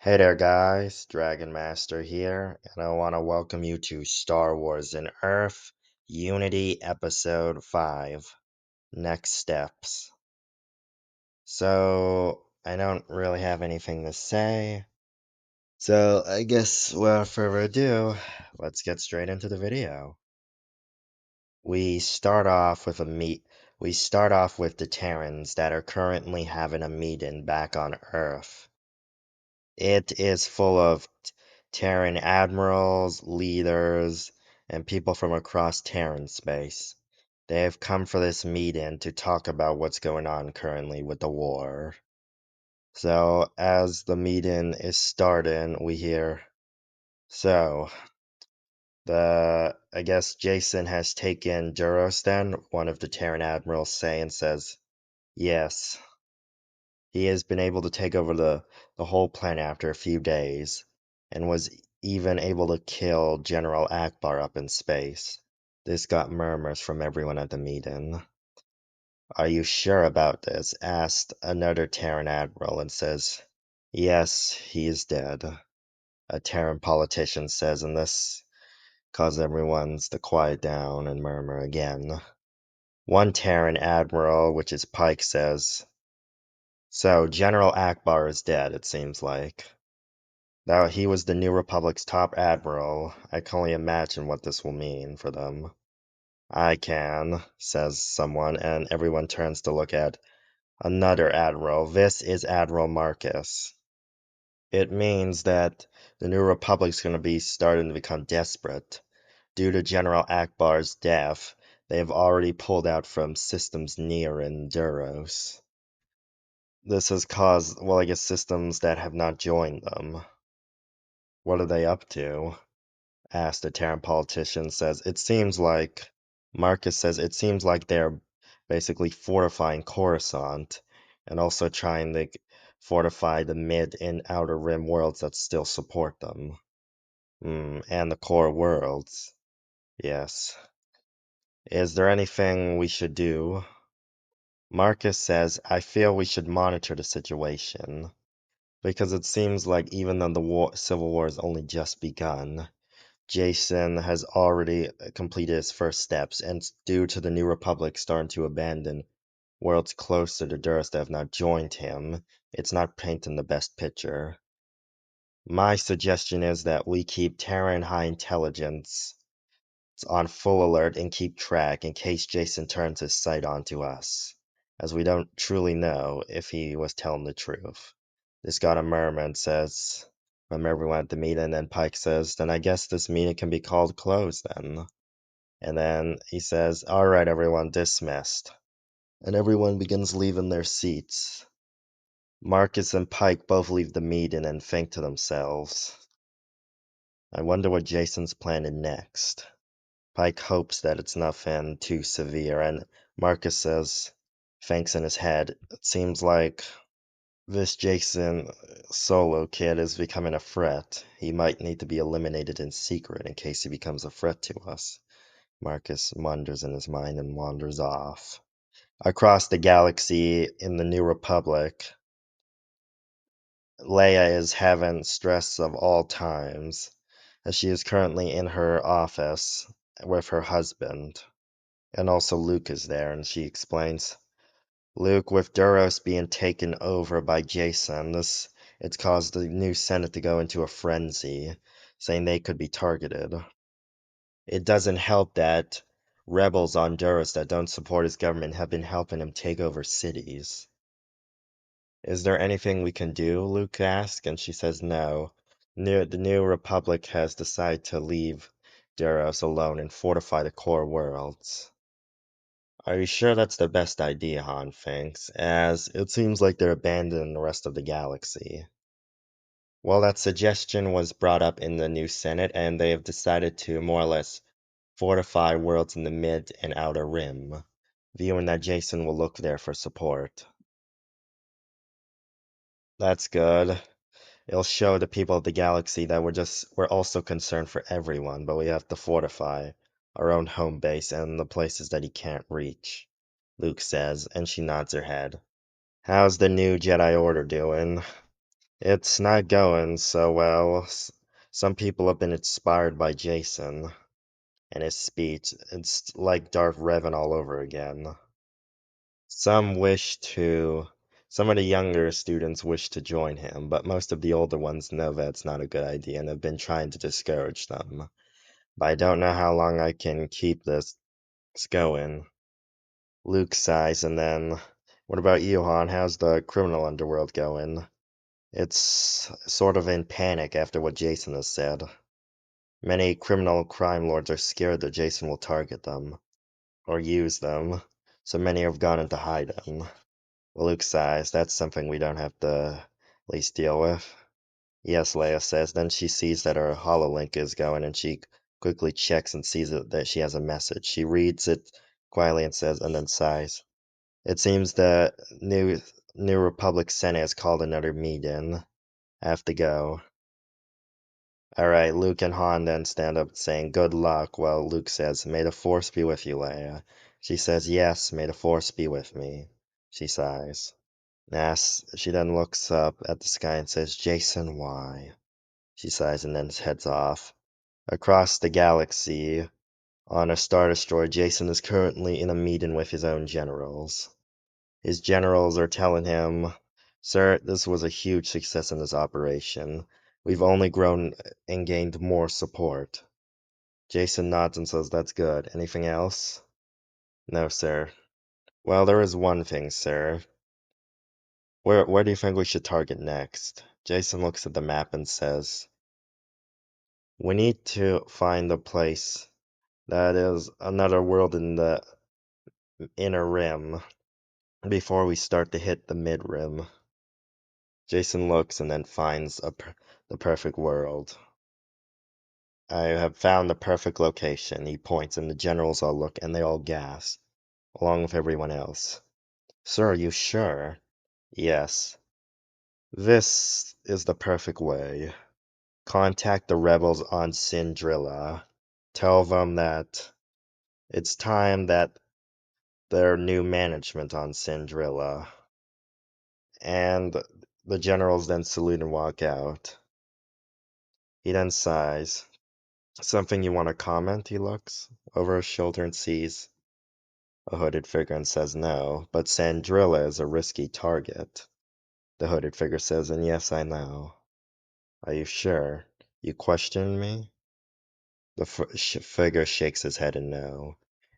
Hey there, guys. Dragon Master here, and I want to welcome you to Star Wars in Earth Unity Episode 5 Next Steps. So, I don't really have anything to say, so I guess without further ado, let's get straight into the video. We start off with We start off with the Terrans that are currently having a meeting back on Earth. It is full of Teran admirals, leaders, and people from across Terran space. They have come for this meeting to talk about what's going on currently with the war. So, as the meeting is starting, we hear, so, I guess Jason has taken Duros then, one of the Terran admirals say, and says, yes. He has been able to take over the whole planet after a few days, and was even able to kill General Akbar up in space. This got murmurs from everyone at the meeting. Are you sure about this? Asked another Terran admiral and says, yes, he is dead. A Terran politician says, and this caused everyone to quiet down and murmur again. One Terran admiral, which is Pike, says, so General Akbar is dead, it seems like. Now he was the New Republic's top admiral. I can only imagine what this will mean for them. I can, says someone, and everyone turns to look at another admiral. This is Admiral Marcus. It means that the New Republic's going to be starting to become desperate. Due to General Akbar's death, they have already pulled out from systems near Duros. This has caused, well, I guess systems that have not joined them. What are they up to? Asked a Terran politician. Marcus says it seems like they're basically fortifying Coruscant and also trying to fortify the mid and outer rim worlds that still support them. And the core worlds. Yes. Is there anything we should do? Marcus says, I feel we should monitor the situation, because it seems like even though the Civil War has only just begun, Jason has already completed his first steps, and due to the New Republic starting to abandon worlds closer to Duras that have not joined him, it's not painting the best picture. My suggestion is that we keep Terran High Intelligence on full alert and keep track in case Jason turns his sight onto us, as we don't truly know if he was telling the truth. This got a murmur and says, from everyone at the meeting, and then Pike says, then I guess this meeting can be called closed then. And then he says, all right, everyone, dismissed. And everyone begins leaving their seats. Marcus and Pike both leave the meeting and think to themselves, I wonder what Jason's planning next. Pike hopes that it's nothing too severe, and Marcus says, thinks in his head, it seems like this Jason Solo kid is becoming a threat. He might need to be eliminated in secret in case he becomes a threat to us. Marcus wonders in his mind and wanders off. Across the galaxy in the New Republic, Leia is having stress of all times, as she is currently in her office with her husband. And also Luke is there, and she explains, Luke, with Duros being taken over by Jason, it's caused the new Senate to go into a frenzy, saying they could be targeted. It doesn't help that rebels on Duros that don't support his government have been helping him take over cities. Is there anything we can do? Luke asks, and she says no. The New Republic has decided to leave Duros alone and fortify the core worlds. Are you sure that's the best idea, Han thinks, as it seems like they're abandoning the rest of the galaxy. Well, that suggestion was brought up in the new Senate, and they have decided to more or less fortify worlds in the mid and outer rim, viewing that Jason will look there for support. That's good. It'll show the people of the galaxy that we're also concerned for everyone, but we have to fortify our own home base and the places that he can't reach, Luke says, and she nods her head. How's the new Jedi Order doing? It's not going so well. Some people have been inspired by Jason and his speech. It's like Darth Revan all over again. Some wish to, some of the younger students wish to join him, but most of the older ones know that's not a good idea and have been trying to discourage them. But I don't know how long I can keep this going. Luke sighs and then, what about you, Han? How's the criminal underworld going? It's sort of in panic after what Jason has said. Many criminal crime lords are scared that Jason will target them, or use them, so many have gone into hiding. Luke sighs, that's something we don't have to at least deal with. Yes, Leia says. Then she sees that her hololink is going and she quickly checks and sees that she has a message. She reads it quietly and says, and then sighs. It seems the New Republic Senate has called another meeting. I have to go. Alright, Luke and Han then stand up saying good luck while Luke says, May the Force be with you, Leia. She says, Yes, may the Force be with me. She sighs. She then looks up at the sky and says, Jason, why? She sighs and then heads off. Across the galaxy, on a Star Destroyer, Jason is currently in a meeting with his own generals. His generals are telling him, Sir, this was a huge success in this operation. We've only grown and gained more support. Jason nods and says, That's good. Anything else? No, sir. Well, there is one thing, sir. Where do you think we should target next? Jason looks at the map and says, We need to find a place that is another world in the inner rim before we start to hit the mid rim. Jason looks and then finds the perfect world. I have found the perfect location. He points, and the generals all look, and they all gasp, along with everyone else. Sir, are you sure? Yes. This is the perfect way. Contact the rebels on Sindrilla. Tell them that it's time that their new management on Sindrilla. And the generals then salute and walk out. He then sighs. Something you want to comment? He looks over his shoulder and sees a hooded figure and says no, but Sandrilla is a risky target. The hooded figure says, and yes, I know. Are you sure? You questioned me? The figure shakes his head in no,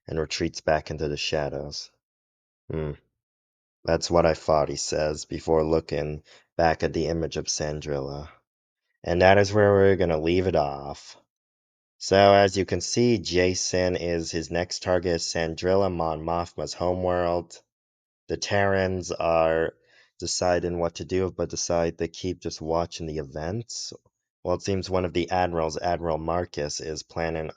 and retreats back into the shadows. Hmm, that's what I thought, he says, before looking back at the image of Sandrilla. And that is where we're gonna leave it off. So as you can see, Jason is his next target is Sandrilla, Mon Mothma's homeworld. The Terrans are deciding what to do, but decide to keep just watching the events. Well, it seems one of the admirals, Admiral Marcus, is planning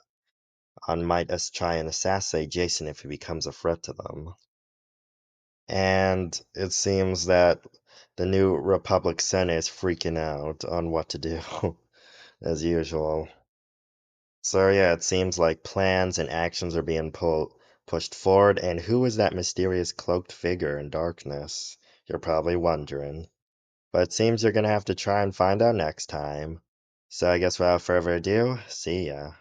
on might us try and assassinate Jason if he becomes a threat to them. And it seems that the New Republic Senate is freaking out on what to do, as usual. So yeah, it seems like plans and actions are being pushed forward, and who is that mysterious cloaked figure in darkness? You're probably wondering. But it seems you're gonna have to try and find out next time. So I guess without further ado, see ya.